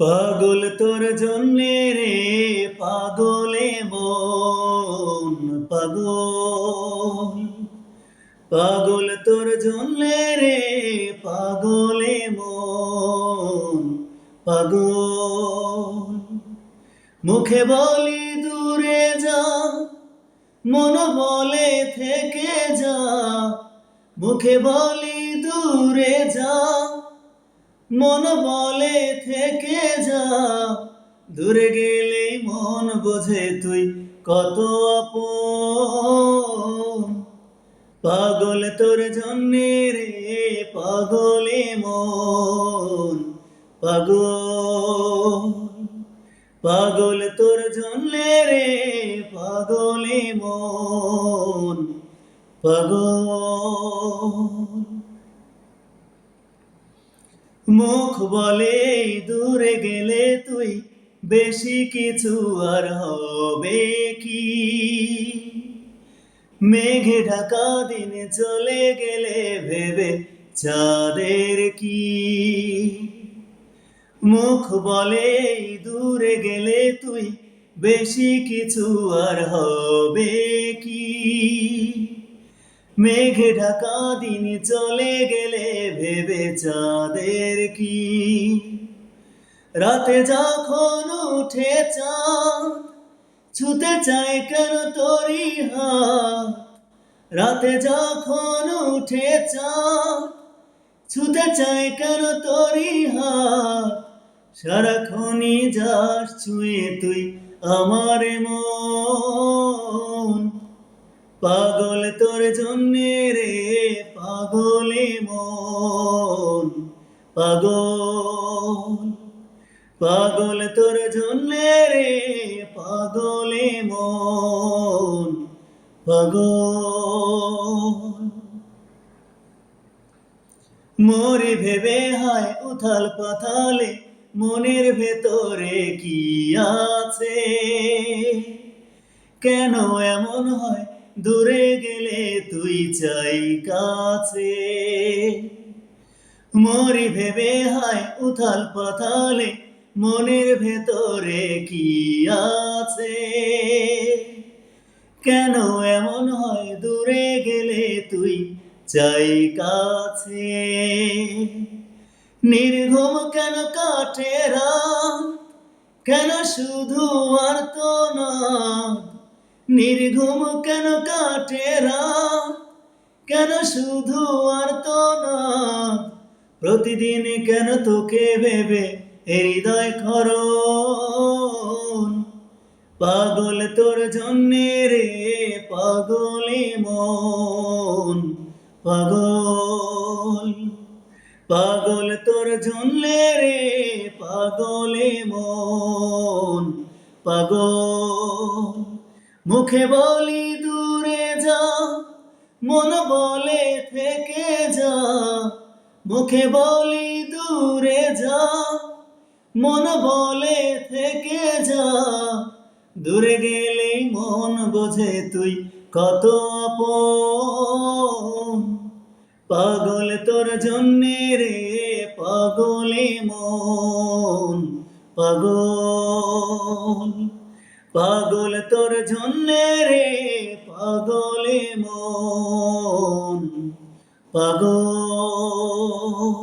পাগল তোর জন্যে রে পাগলে মন পাগল, পাগল তোর জন্যে রে পাগলে মন পাগল। মুখে বলি দূরে যা, মন বলে থেকে যা। মুখে বলি দূরে যা, মন বলে থেকে যা। দূরে গেলেই মন বোঝে তুই কত আপন। পাগল তোর জন্যে রে পাগলে মন পাগল, পাগল তোর জন্যে রে পাগলে মন পাগল। মুখ বলে দূরে গেলে তুই বেশি কিছু আর হবে কি। মেঘে ঢাকা দিন চলে গেলে ভেবে চাঁদের কি। মুখ বলে দূরে গেলে তুই বেশি কিছু আর হবে কি। মেঘে ঢাকা দিন চলে গেলে ভেবে চাঁদের কি। রাতে যখন উঠে চাঁদ ছুতে চায় কেন তোরি হাত। রাতে যখন উঠে চাঁদ ছুতে চায় কেন তোরি হাত। সারাক্ষণই যাস ছুঁয়ে তুই আমার মন। পাগল তোর জন্যে রে পাগলে মন পাগল, পাগল তোর জন্যে রে পাগলে মন পাগল। মরে ভেবে হায় উথাল পাথালে মনের ভেতরে কি আছে। কেন এমন হয় দূরে গেলে তুই চাই কাছে। মরি ভেবে হায় উথাল পাথালে মনের ভেতরে কি আছে। কেন এমন হয় দূরে গেলে তুই চাই কাছে। নির্ঘুম কেন কাটে রাত, কেন শুধু আর্তনাদ। নির্ঘুম কেন কাটে রাত, কেন শুধু আর্তনাদ। প্রতিদিন কেন তোকে ভেবে হৃদয় ক্ষরণ। পাগল তোর জন্যে রে পাগলে মন পাগল, পাগল তোর জন্যে রে পাগলে মন পাগল। মুখে বলি দূরে যা, মন বলে থেকে যা। মুখে বলি দূরে যা, মন বলে থেকে যা। দূরে গেলেই মন বোঝে তুই কত আপন। পাগল তোর জন্যে রে পাগলে মন পাগল, পাগল তোর জন্যে রে পাগলে মন পাগল।